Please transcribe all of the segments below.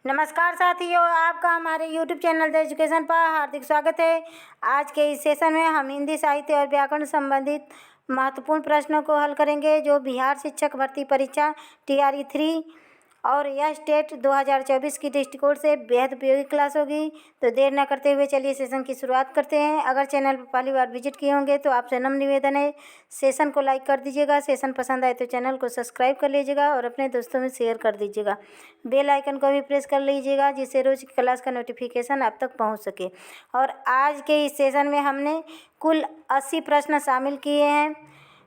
नमस्कार साथियों, आपका हमारे YouTube चैनल द एजुकेशन पर हार्दिक स्वागत है। आज के इस सेशन में हम हिंदी साहित्य और व्याकरण संबंधित महत्वपूर्ण प्रश्नों को हल करेंगे जो बिहार शिक्षक भर्ती परीक्षा TRE 3 और यह स्टेट 2024 की दृष्टिकोण से बेहद उपयोगी क्लास होगी। तो देर न करते हुए चलिए सेशन की शुरुआत करते हैं। अगर चैनल पर पहली बार विजिट किए होंगे तो आपसे नम्र निवेदन है, सेशन को लाइक कर दीजिएगा। सेशन पसंद आए तो चैनल को सब्सक्राइब कर लीजिएगा और अपने दोस्तों में शेयर कर दीजिएगा। बेल आइकन को भी प्रेस कर लीजिएगा जिससे रोज की क्लास का नोटिफिकेशन आप तक पहुंच सके। और आज के इस सेशन में हमने कुल 80 प्रश्न शामिल किए हैं।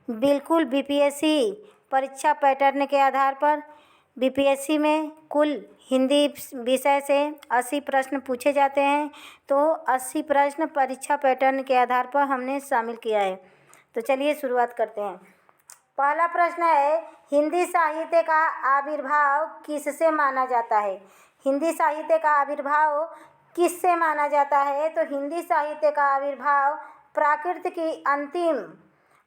बिल्कुल BPSC परीक्षा पैटर्न के आधार पर BPSC में कुल हिंदी विषय से 80 प्रश्न पूछे जाते हैं। तो 80 प्रश्न परीक्षा पैटर्न के आधार पर हमने शामिल किया है। तो चलिए शुरुआत करते हैं। पहला प्रश्न है, हिंदी साहित्य का आविर्भाव किससे माना जाता है? हिंदी साहित्य का आविर्भाव किससे माना जाता है? तो हिंदी साहित्य का आविर्भाव प्राकृत की अंतिम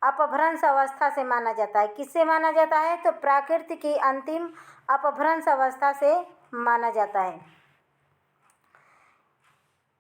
अपभ्रंश अवस्था से माना जाता है। किससे माना जाता है? तो प्राकृत की अंतिम अपभ्रंश अवस्था से माना जाता है।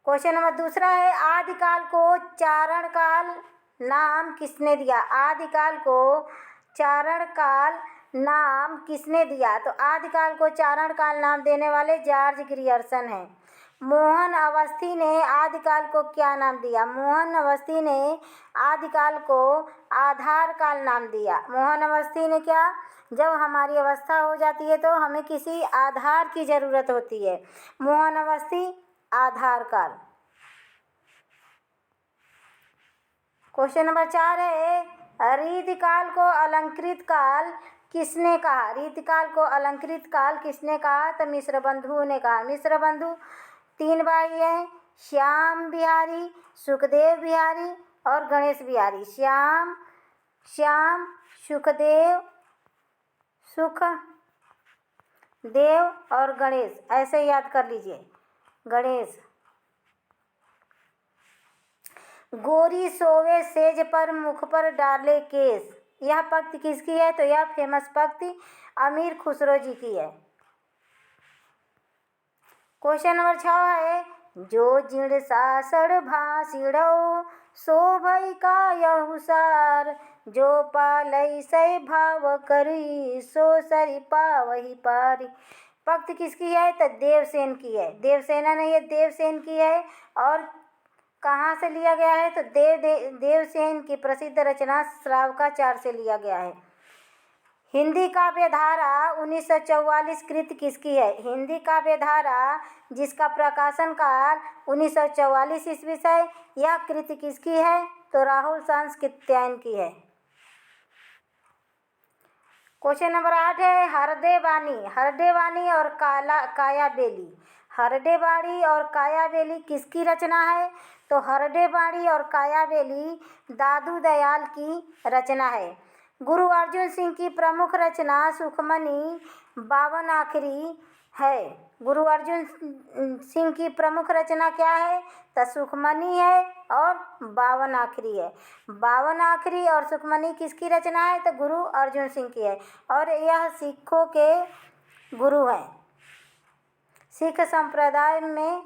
क्वेश्चन नंबर दूसरा है, आदिकाल को चारण काल नाम किसने दिया? आदिकाल को चारण काल नाम किसने दिया? तो आदिकाल को चारण काल नाम देने वाले जॉर्ज ग्रियर्सन हैं। मोहन अवस्थी ने आदिकाल को क्या नाम दिया? मोहन अवस्थी ने आदिकाल को आधार काल नाम दिया। मोहन अवस्थी ने क्या, जब हमारी अवस्था हो जाती है तो हमें किसी आधार की ज़रूरत होती है। मोहन अवस्थी आधार काल। क्वेश्चन नंबर 4 है, रीतिकाल को अलंकृत काल किसने कहा? रीतिकाल को अलंकृत काल किसने कहा? तो मिश्र बंधु ने कहा। मिश्र बंधु 3 भाई हैं, श्याम बिहारी, सुखदेव बिहारी और गणेश बिहारी। श्याम सुखदेव और गणेश, ऐसे याद कर लीजिए। गणेश। गोरी सोवे सेज पर मुख पर डाले केस, यह पंक्ति किसकी है? तो यह फेमस पंक्ति अमीर खुसरो जी की है। क्वेश्चन नंबर 6 है, जो जिण सासड़ भाषिड़ो सो भई का यहुसार, जो पालई सै भाव करी सो सरि पावहि पारी। पंक्ति किसकी है? तो देवसेन की है। देवसेना ने ये देवसेन की है। और कहाँ से लिया गया है? तो देवसेन की प्रसिद्ध रचना श्रावकाचार से लिया गया है। हिंदी काव्यधारा 1944 कृत किसकी है? हिंदी काव्यधारा जिसका प्रकाशन काल 1944 ईस्वी से, यह कृति किसकी है? तो राहुल सांस्कृत्यायन की है। क्वेश्चन नंबर 8 है, हरदेवानी और कायाबेली। हरदेवाणी और कायाबेली किसकी रचना है? तो हरदेवाणी और कायाबेली दादू दयाल की रचना है। गुरु अर्जुन सिंह की प्रमुख रचना सुखमनी 52 आखिरी है। गुरु अर्जुन सिंह की प्रमुख रचना क्या है? तो सुखमनी है और 52 आखिरी है। 52 आखिरी और सुखमनी किसकी रचना है? तो गुरु अर्जुन सिंह की है। और यह सिखों के गुरु हैं। सिख संप्रदाय में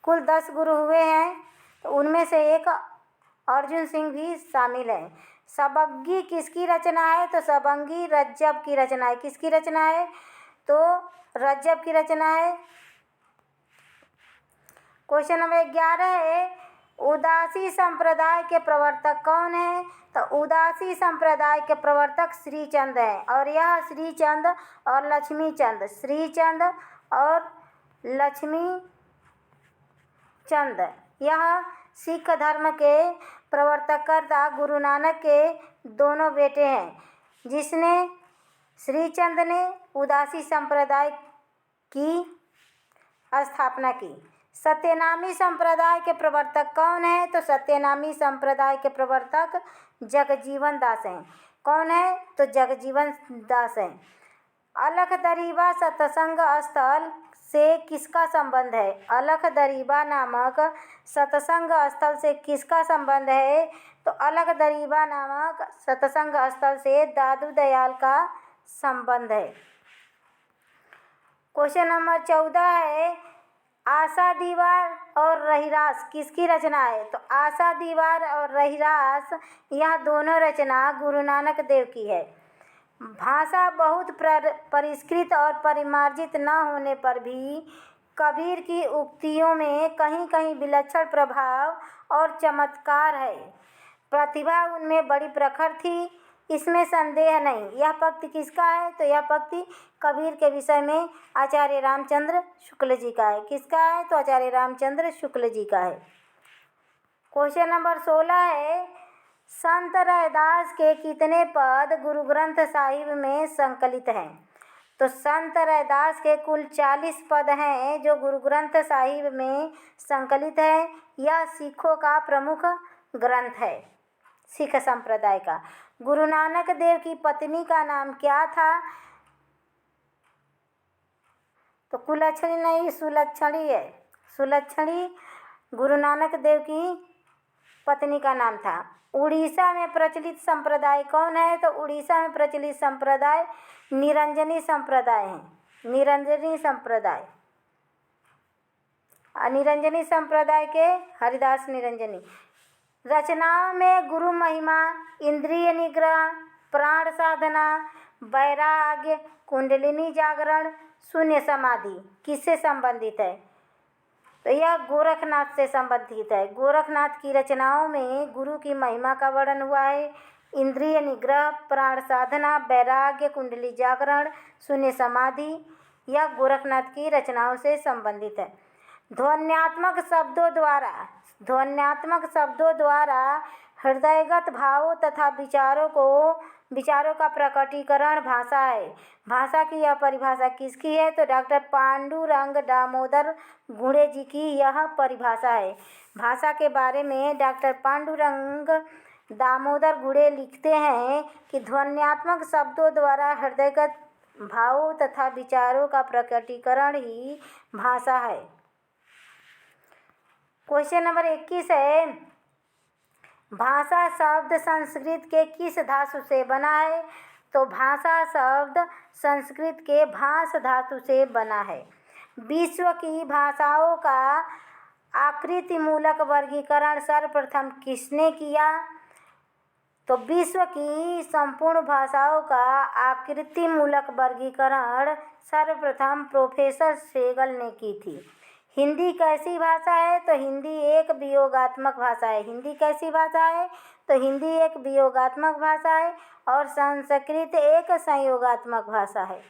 कुल 10 गुरु हुए हैं, तो उनमें से एक अर्जुन सिंह भी शामिल है। सबंगी किसकी रचना है? तो सबंगी रज्जब की रचना है। किसकी रचना है? तो रज्जब की रचना है। क्वेश्चन नंबर 11 है, उदासी संप्रदाय के प्रवर्तक कौन है? तो उदासी संप्रदाय के प्रवर्तक श्रीचंद हैं। और यह श्रीचंद और लक्ष्मीचंद, श्रीचंद और लक्ष्मीचंद, यह सिख धर्म के प्रवर्तकर्ता गुरु नानक के दोनों बेटे हैं। जिसने श्रीचंद ने उदासी संप्रदाय की स्थापना की। सत्यनामी संप्रदाय के प्रवर्तक कौन है? तो सत्यनामी संप्रदाय के प्रवर्तक जगजीवन दास हैं। कौन है? तो जगजीवन दास हैं। अलख दरीबा सत्संग स्थल से किसका संबंध है? अलख दरीबा नामक सत्संग स्थल से किसका संबंध है? तो अलग दरीबा नामक सत्संग स्थल से दादू दयाल का संबंध है। क्वेश्चन नंबर 14 है, आशा दीवार और रहीरास किसकी रचना है? तो आशा दीवार और रहीरास यह दोनों रचना गुरु नानक देव की है। भाषा बहुत परिष्कृत और परिमार्जित न होने पर भी कबीर की उक्तियों में कहीं कहीं विलक्षण प्रभाव और चमत्कार है। प्रतिभा उनमें बड़ी प्रखर थी, इसमें संदेह नहीं। यह पंक्ति किसका है? तो यह पंक्ति कबीर के विषय में आचार्य रामचंद्र शुक्ल जी का है। किसका है? तो आचार्य रामचंद्र शुक्ल जी का है। क्वेश्चन नंबर 16 है, संत रैदास के कितने पद गुरु ग्रंथ साहिब में संकलित हैं? तो संत रैदास के कुल 40 पद हैं जो गुरु ग्रंथ साहिब में संकलित है। यह सिखों का प्रमुख ग्रंथ है, सिख संप्रदाय का। गुरु नानक देव की पत्नी का नाम क्या था? तो कुलच्छणी नहीं, सुलक्षणी है। सुलक्षणी गुरु नानक देव की पत्नी का नाम था। उड़ीसा में प्रचलित संप्रदाय कौन है? तो उड़ीसा में प्रचलित संप्रदाय निरंजनी संप्रदाय है। निरंजनी संप्रदाय, निरंजनी संप्रदाय के हरिदास निरंजनी। रचनाओं में गुरु महिमा, इंद्रिय निग्रह, प्राण साधना, वैराग्य, कुंडलिनी जागरण, शून्य समाधि किससे संबंधित है? तो यह गोरखनाथ से संबंधित है। गोरखनाथ की रचनाओं में गुरु की महिमा का वर्णन हुआ है। इंद्रिय निग्रह, प्राण साधना, वैराग्य, कुंडली जागरण, शून्य समाधि, यह गोरखनाथ की रचनाओं से संबंधित है। ध्वन्यात्मक शब्दों द्वारा हृदयगत भावों तथा विचारों का प्रकटीकरण भाषा है। भाषा की यह परिभाषा किसकी है? तो डॉक्टर पांडुरंग दामोदर गुणे जी की यह परिभाषा है। भाषा के बारे में डॉक्टर पांडुरंग दामोदर गुणे लिखते हैं कि ध्वन्यात्मक शब्दों द्वारा हृदयगत भावों तथा विचारों का प्रकटीकरण ही भाषा है। क्वेश्चन नंबर 21 है, भाषा शब्द संस्कृत के किस धातु से बना है? तो भाषा शब्द संस्कृत के भाष धातु से बना है। विश्व की भाषाओं का आकृति मूलक वर्गीकरण सर्वप्रथम किसने किया? तो विश्व की संपूर्ण भाषाओं का आकृति मूलक वर्गीकरण सर्वप्रथम प्रोफेसर सेगल ने की थी। हिंदी कैसी भाषा है? तो हिंदी एक वियोगात्मक भाषा है। हिंदी कैसी भाषा है? तो हिंदी एक वियोगात्मक भाषा है और संस्कृत एक संयोगात्मक भाषा है।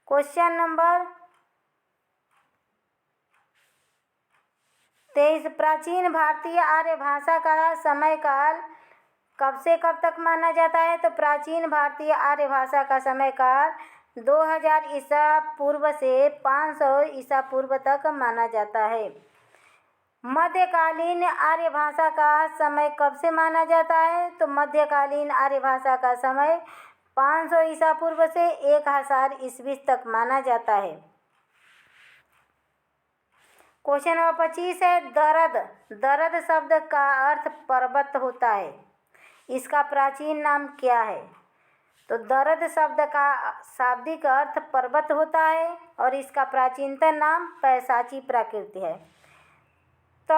क्वेश्चन नंबर 23, प्राचीन भारतीय आर्य भाषा का समय काल कब से कब तक माना जाता है? तो प्राचीन भारतीय आर्य भाषा का समय काल 2000 ईसा पूर्व से 500 ईसा पूर्व तक माना जाता है। मध्यकालीन आर्य भाषा का समय कब से माना जाता है? तो मध्यकालीन आर्य भाषा का समय 500 ईसा पूर्व से 1000 ईस्वी तक माना जाता है। क्वेश्चन नंबर 25 है, दरद शब्द का अर्थ पर्वत होता है, इसका प्राचीन नाम क्या है? तो दरद शब्द का शाब्दिक अर्थ पर्वत होता है और इसका प्राचीनतम नाम पैशाची प्राकृत है। त,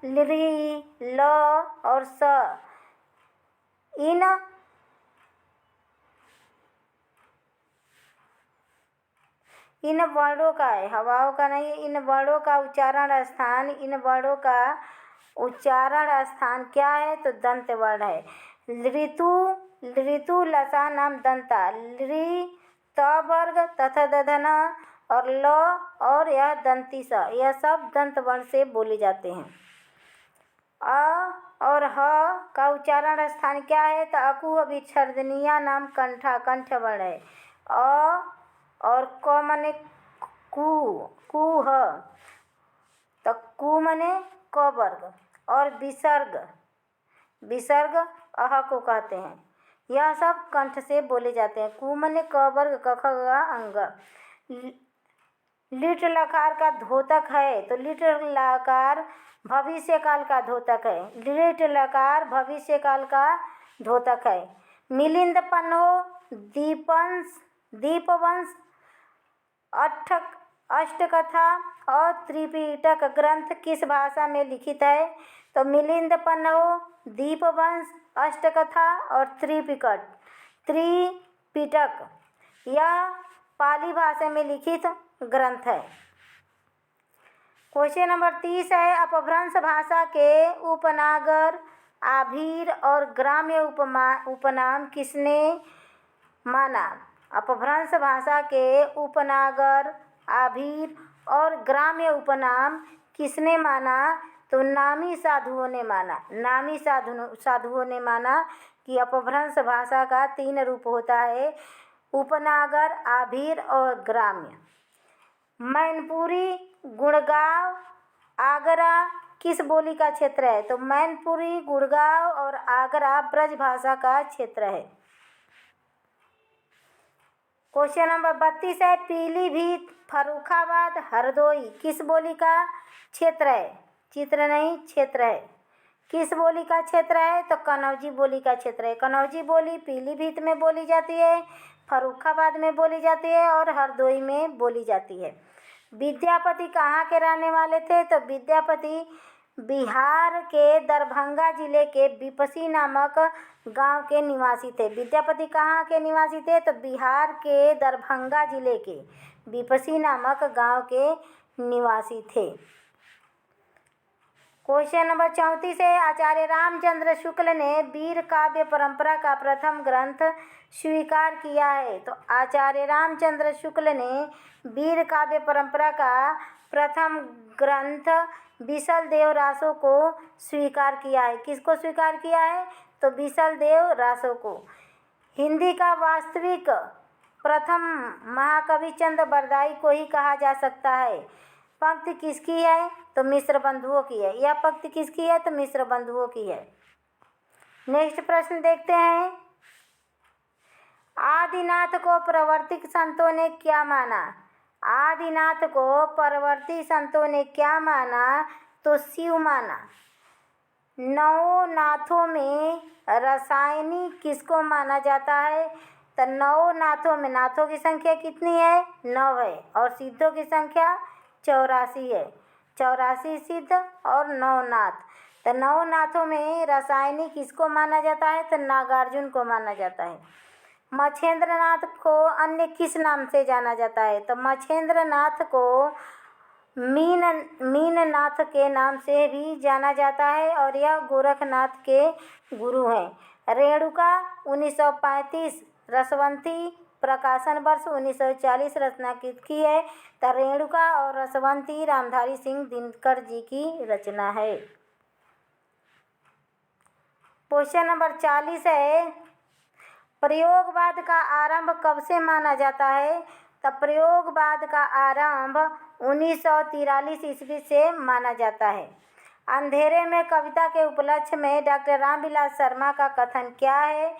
ली, ल और स इन वर्णों का है, हवाओं का नहीं। इन वर्णों का उच्चारण स्थान क्या है? तो दंत वर्ण है। ऋतु लसा नाम दंता, ली त वर्ग तथा दधन और ल और यह दंती स, यह सब दंत वर्ण से बोले जाते हैं। अ और ह का उच्चारण स्थान क्या है? तो अकुह विच्छर्दनीय नाम कंठ वर्ण है। अ और क मने कुह, तो कु मने क वर्ग और विसर्ग अह को कहते हैं। यह सब कंठ से बोले जाते हैं। कु मने क वर्ग, क ख ग अंग, लिट लकार का द्योतक है, तो लिट लकार भविष्य काल का द्योतक है। लिट लकार भविष्य काल का द्योतक है। मिलिंद पन्नो दीपवंश अष्टकथा और त्रिपिटक ग्रंथ किस भाषा में लिखित है? तो मिलिंद पन्नो, दीपवंश, अष्टकथा और त्रिपिटक यह पाली भाषा में लिखित ग्रंथ है। क्वेश्चन नंबर 30 है, अपभ्रंश भाषा के उपनागर, आभीर और ग्राम्य उपनाम किसने माना? अपभ्रंश भाषा के उपनागर, आभीर और ग्राम्य उपनाम किसने माना? तो नामी साधुओं ने माना। नामी साधुओं ने माना कि अपभ्रंश भाषा का 3 रूप होता है, उपनागर, आभीर और ग्राम्य। मैनपुरी, गुड़गांव, आगरा किस बोली का क्षेत्र है? तो मैनपुरी, गुड़गांव और आगरा ब्रज भाषा का क्षेत्र है। क्वेश्चन नंबर 32 है, पीलीभीत, फर्रुखाबाद, हरदोई किस बोली का क्षेत्र है? चित्र नहीं, क्षेत्र है। किस बोली का क्षेत्र है? तो कनौजी बोली का क्षेत्र है। कनौजी बोली पीलीभीत में बोली जाती है, फर्रुखाबाद में बोली जाती है और हरदोई में बोली जाती है। विद्यापति कहाँ के रहने वाले थे? तो विद्यापति बिहार के दरभंगा जिले के विपसी नामक गांव के निवासी थे। विद्यापति कहाँ के निवासी थे? तो बिहार के दरभंगा जिले के विपसी नामक गांव के निवासी थे। क्वेश्चन नंबर 34 है, आचार्य रामचंद्र शुक्ल ने वीर काव्य परंपरा का प्रथम ग्रंथ स्वीकार किया है। तो आचार्य रामचंद्र शुक्ल ने वीर काव्य परंपरा का प्रथम ग्रंथ विसल देव रासो को स्वीकार किया है। किसको स्वीकार किया है? तो विसल देव रासो को। हिंदी का वास्तविक प्रथम महाकवि चंद बरदाई को ही कहा जा सकता है। पंक्ति किसकी है? तो मिश्र बंधुओं की है। यह पंक्ति किसकी है? तो मिश्र बंधुओं की है। नेक्स्ट प्रश्न देखते हैं, आदिनाथ को प्रवर्तिक संतों ने क्या माना? आदिनाथ को परवर्ती संतों ने क्या माना? तो शिव माना। नौ नाथों में रसायनी किसको माना जाता है? तो 9 नाथों में, नाथों की संख्या कितनी है? 9 है और सिद्धों की संख्या 84 है। 84 सिद्ध और 9 नाथ। तो 9 नाथों में रसायनी किसको माना जाता है? तो नागार्जुन को माना जाता है। मच्छेंद्रनाथ को अन्य किस नाम से जाना जाता है? तो मच्छेंद्रनाथ को मीननाथ के नाम से भी जाना जाता है और यह गोरखनाथ के गुरु हैं। रेणुका 1935, रसवंती प्रकाशन वर्ष 1940 रचनाकृत की है। तो रेणुका और रसवंती रामधारी सिंह दिनकर जी की रचना है। क्वेश्चन नंबर 40 है, प्रयोगवाद का आरंभ कब से माना जाता है? तो प्रयोगवाद का आरंभ 1943 ईस्वी से माना जाता है। अंधेरे में कविता के उपलक्ष्य में डॉक्टर रामविलास शर्मा का कथन क्या है?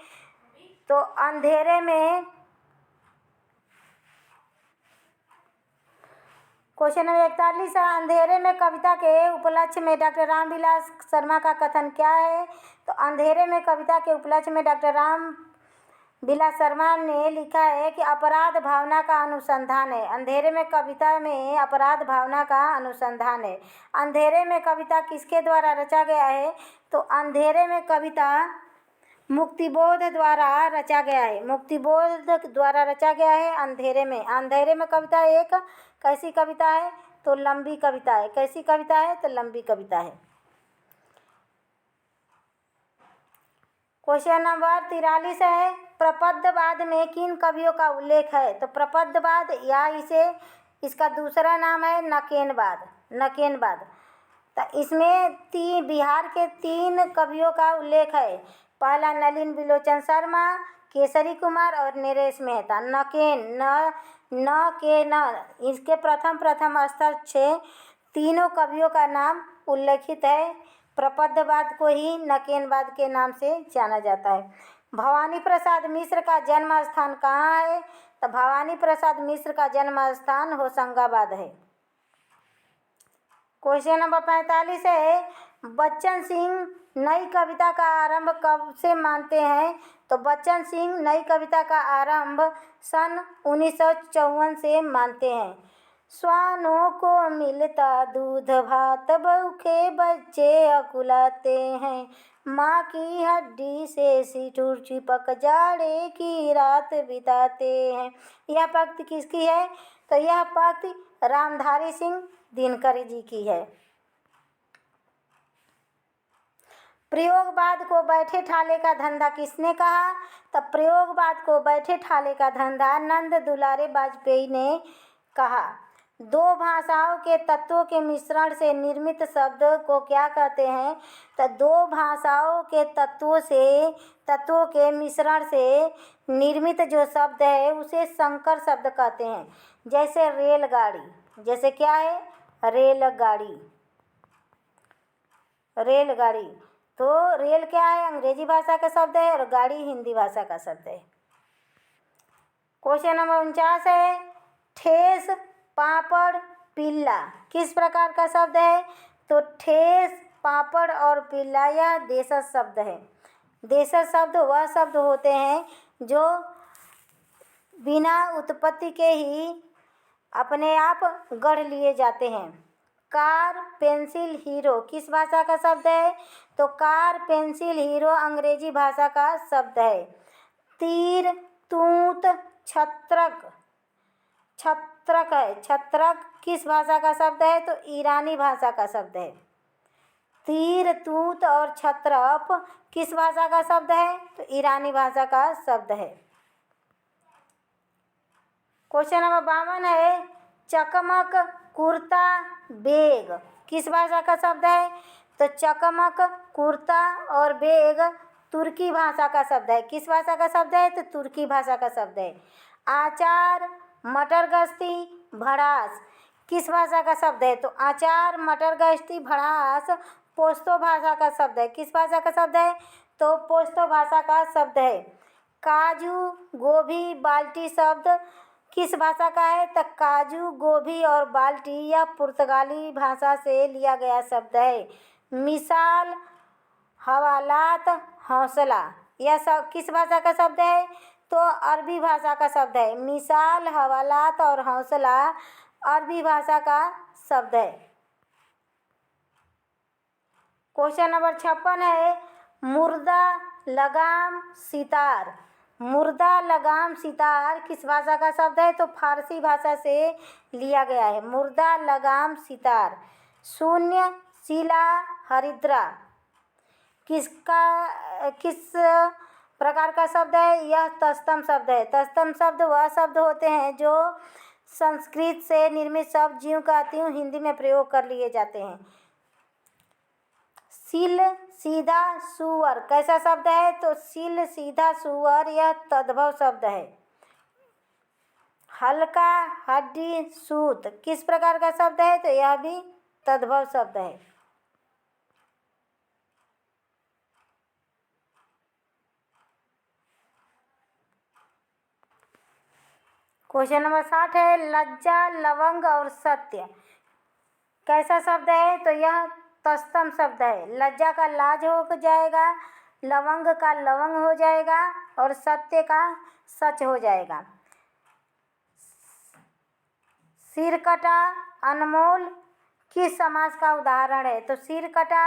तो अंधेरे में, क्वेश्चन नंबर 41 है, अंधेरे में कविता के उपलक्ष्य में डॉक्टर रामविलास शर्मा का कथन क्या है? तो अंधेरे में कविता के उपलक्ष्य में डॉक्टर रामविलास शर्मा ने लिखा है कि अपराध भावना का अनुसंधान है। अंधेरे में कविता में अपराध भावना का अनुसंधान है। अंधेरे में कविता किसके द्वारा रचा गया है? तो अंधेरे में कविता मुक्तिबोध द्वारा रचा गया है। मुक्तिबोध द्वारा रचा गया है अंधेरे में। अंधेरे में कविता एक कैसी कविता है? तो लंबी कविता है। कैसी कविता है? तो लंबी कविता है। क्वेश्चन नंबर 43 है, प्रपद्यवाद में किन कवियों का उल्लेख है? तो प्रपद्यवाद या इसका दूसरा नाम है नकेनवाद। नकेनवाद, तो इसमें बिहार के 3 कवियों का उल्लेख है। पहला नलिन बिलोचन शर्मा, केसरी कुमार और नरेश मेहता। नकेन न के न, इसके प्रथम स्तर से तीनों कवियों का नाम उल्लेखित है। प्रपद्यवाद को ही नकेनवाद के नाम से जाना जाता है। भवानी प्रसाद मिश्र का जन्म स्थान कहाँ है? तो भवानी प्रसाद मिश्र का जन्म स्थान होशंगाबाद है। क्वेश्चन नंबर 45 है, बच्चन सिंह नई कविता का आरंभ कब से मानते हैं? तो बच्चन सिंह नई कविता का आरंभ सन 1954 से मानते हैं। श्वानों को मिलता दूध भात, भूखे बच्चे अकुलाते हैं, माँ की हड्डी से सिठुर चिपक जाड़े की रात बिताते हैं। यह पंक्ति किसकी है? तो यह पंक्ति रामधारी सिंह दिनकर जी की है। प्रयोगवाद को बैठे ठाले का धंधा किसने कहा? तो प्रयोगवाद को बैठे ठाले का धंधा नंद दुलारे वाजपेयी ने कहा। दो भाषाओं के तत्वों के मिश्रण से निर्मित शब्द को क्या कहते हैं? तो दो भाषाओं के तत्वों के मिश्रण से निर्मित जो शब्द है उसे संकर शब्द कहते हैं। जैसे रेलगाड़ी, जैसे क्या है? रेलगाड़ी। रेलगाड़ी, तो रेल क्या है? अंग्रेजी भाषा का शब्द है और गाड़ी हिंदी भाषा का शब्द है। क्वेश्चन नंबर 49 है, ठेस पापड़ पिल्ला किस प्रकार का शब्द है? तो ठेस पापड़ और पिल्ला यह देशज शब्द है। देशज शब्द वह शब्द होते हैं जो बिना उत्पत्ति के ही अपने आप गढ़ लिए जाते हैं। कार पेंसिल हीरो किस भाषा का शब्द है? तो कार पेंसिल हीरो अंग्रेजी भाषा का शब्द है। तीर तूत छत्रक, छत्रक है, छत्रक किस भाषा का शब्द है? तो ईरानी भाषा का शब्द है। तीर तूत और छत्रप किस भाषा का शब्द है? तो ईरानी भाषा का शब्द है। क्वेश्चन नंबर 52 है, चकमक कुर्ता बेग किस भाषा का शब्द है? तो चकमक कुर्ता और बेग तुर्की भाषा का शब्द है। किस भाषा का शब्द है? तो तुर्की भाषा का शब्द है। आचार मटर गश्ती भड़ास किस भाषा का शब्द है? तो आचार मटर गश्ती भड़ास पोस्तो भाषा का शब्द है। किस भाषा का शब्द है? तो पोस्तो भाषा का शब्द है। काजू गोभी बाल्टी शब्द किस भाषा का है? तो काजू गोभी और बाल्टी यह पुर्तगाली भाषा से लिया गया शब्द है। मिसाल हवालात हौसला यह सब किस भाषा का शब्द है? तो अरबी भाषा का शब्द है। मिसाल हवालात और हौसला अरबी भाषा का शब्द है। क्वेश्चन नंबर 56 है, मुर्दा लगाम सितार। मुर्दा लगाम सितार किस भाषा का शब्द है? तो फारसी भाषा से लिया गया है। मुर्दा लगाम सितार। शून्य शिला हरिद्रा किस प्रकार का शब्द है? यह तस्तम शब्द है। तस्तम शब्द वह शब्द होते हैं जो संस्कृत से निर्मित शब्द ज्यों का त्यों हिंदी में प्रयोग कर लिए जाते हैं। सिल सीधा सुअर कैसा शब्द है? तो सिल सीधा सुअर यह तद्भव शब्द है। हल्का हड्डी सूत किस प्रकार का शब्द है? तो यह भी तद्भव शब्द है। क्वेश्चन नंबर 60 है, लज्जा लवंग और सत्य कैसा शब्द है? तो यह तस्तम शब्द है। लज्जा का लाज हो जाएगा, लवंग का लवंग हो जाएगा और सत्य का सच हो जाएगा। सिरकटा अनमोल किस समास का उदाहरण है? तो सिरकटा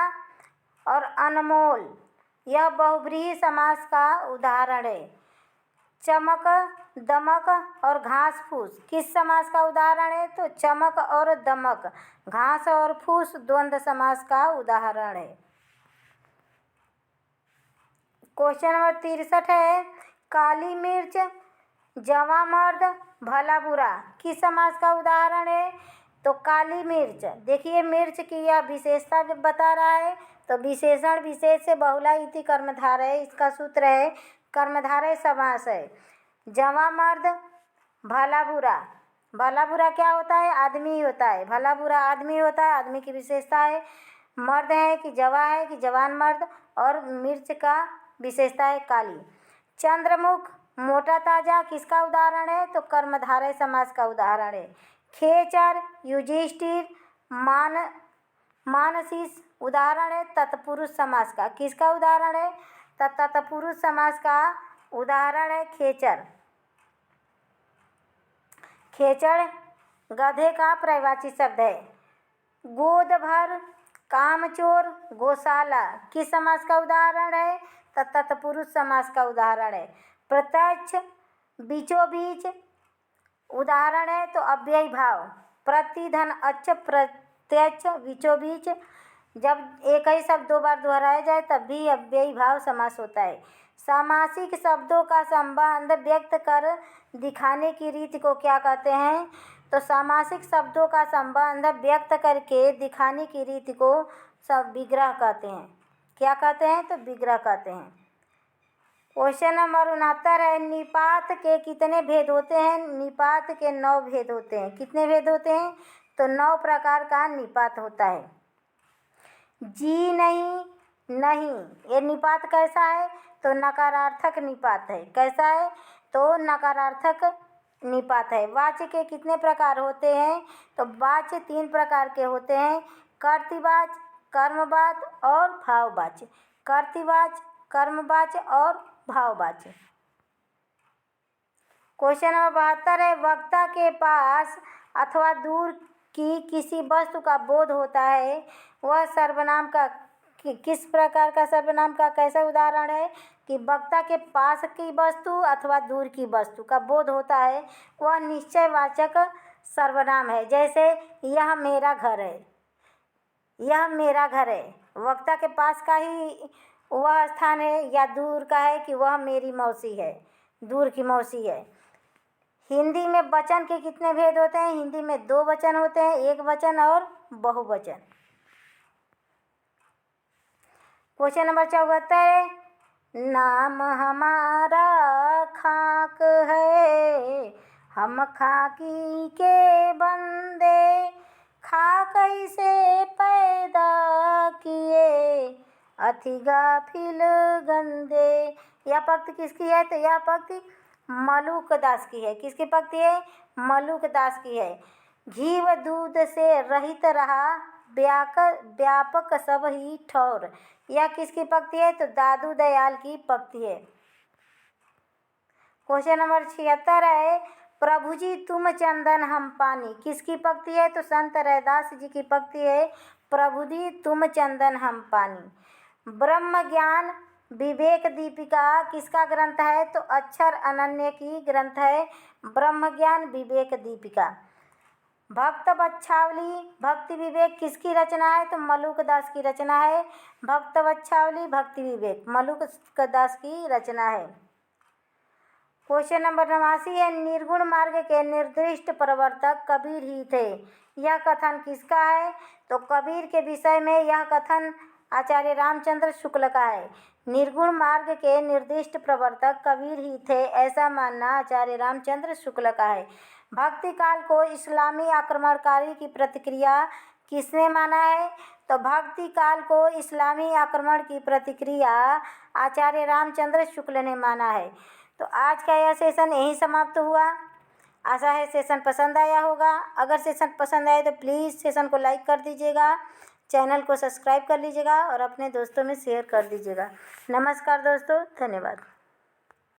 और अनमोल यह बहुब्रीहि समास का उदाहरण है। चमक दमक और घास फूस किस समास का उदाहरण है? तो चमक और दमक घास और फूस द्वंद्व समास का उदाहरण है। क्वेश्चन नंबर 63 है, काली मिर्च जवां मर्द भला बुरा किस समास का उदाहरण है? तो काली मिर्च, देखिए मिर्च की यह विशेषता बता रहा है। तो विशेषण विशेष से बहुला इति कर्मधारय इसका सूत्र है, कर्मधारय समास है। जवां मर्द भला बुरा, भला बुरा क्या होता है? आदमी ही होता है। भला बुरा आदमी होता है, आदमी की विशेषता है। मर्द है कि जवां है कि जवान मर्द, और मिर्च का विशेषता है काली। चंद्रमुख, मोटा ताजा किसका उदाहरण है? तो कर्मधारय समास का उदाहरण है। खेचर, युधिष्ठिर, मानसीस उदाहरण है तत्पुरुष समास का। किसका उदाहरण है? तत्पुरुष समास का उदाहरण है खेचर। खेचर गधे का पर्यायवाची शब्द है। गोद भर, कामचोर, गौशाला किस समास का उदाहरण है? तत्पुरुष समास का उदाहरण है। प्रत्यक्ष, बीचों बीच उदाहरण है तो अव्ययी भाव। प्रतिधन, अच्छ, प्रत्यक्ष, बीचों बीच जब एक ही शब्द दो बार दोहराया जाए तब भी अव्ययी भाव समास होता है। सामासिक शब्दों का संबंध व्यक्त कर दिखाने की रीति को क्या कहते हैं? तो सामासिक शब्दों का संबंध व्यक्त करके दिखाने की रीति को सब विग्रह कहते हैं। क्या कहते हैं? तो विग्रह कहते हैं। क्वेश्चन नंबर 69 है, निपात के कितने भेद होते हैं? निपात के 9 भेद होते हैं। कितने भेद होते हैं? तो 9 प्रकार का निपात होता है। जी नहीं, नहीं, ये निपात कैसा है? तो नकारार्थक निपात है। कैसा है? तो नकारार्थक निपात है। वाच्य के कितने प्रकार होते हैं? तो वाच्य 3 प्रकार के होते हैं, कर्तृवाच्य, कर्मवाच्य और भाववाच्य। कर्तृवाच्य, कर्मवाच्य और भाववाच्य। क्वेश्चन नंबर 72 है, वक्ता के पास अथवा दूर की किसी वस्तु का बोध होता है, वह सर्वनाम का किस प्रकार का सर्वनाम का कैसा उदाहरण है? कि वक्ता के पास की वस्तु अथवा दूर की वस्तु का बोध होता है, वह निश्चयवाचक सर्वनाम है। जैसे यह मेरा घर है, यह मेरा घर है, वक्ता के पास का ही वह स्थान है या दूर का है कि वह मेरी मौसी है, दूर की मौसी है। हिंदी में वचन के कितने भेद होते हैं? हिंदी में 2 वचन होते हैं, एक वचन और बहुवचन। क्वेश्चन नंबर 74 है, नाम हमारा खाक है, हम खाकी के बंदे, खाक से पैदा किए, अति गाफिल गंदे। यह पंक्ति किसकी है? तो यह पंक्ति मलूक दास की है। किसकी पंक्ति है? मलूक दास की है। घी व दूध से रहित रहा, व्यापक सब ही ठौर। यह किसकी पंक्ति है? तो दादू दयाल की पंक्ति है। क्वेश्चन नंबर 76 है, प्रभु जी तुम चंदन हम पानी। किसकी पंक्ति है? तो संत रैदास जी की पंक्ति है, प्रभु जी तुम चंदन हम पानी। ब्रह्म ज्ञान विवेक दीपिका किसका ग्रंथ है? तो अक्षर अनन्य की ग्रंथ है ब्रह्म ज्ञान विवेक दीपिका। भक्त बच्छावली भक्ति विवेक किसकी रचना है? तो मलूक दास की रचना है। भक्त बच्छावली भक्ति विवेक मलूक दास की रचना है। क्वेश्चन नंबर 89 है, निर्गुण मार्ग के निर्दिष्ट प्रवर्तक कबीर ही थे। यह कथन किसका है? तो कबीर के विषय में यह कथन आचार्य रामचंद्र शुक्ल का है। निर्गुण मार्ग के निर्दिष्ट प्रवर्तक कबीर ही थे, ऐसा मानना आचार्य रामचंद्र शुक्ल का है। भक्ति काल को इस्लामी आक्रमणकारी की प्रतिक्रिया किसने माना है? तो भक्ति काल को इस्लामी आक्रमण की प्रतिक्रिया आचार्य रामचंद्र शुक्ल ने माना है। तो आज का यह सेशन यहीं समाप्त हुआ। आशा है सेशन पसंद आया होगा। अगर सेशन पसंद आए तो प्लीज़ सेशन को लाइक कर दीजिएगा, चैनल को सब्सक्राइब कर लीजिएगा और अपने दोस्तों में शेयर कर दीजिएगा। नमस्कार दोस्तों, धन्यवाद।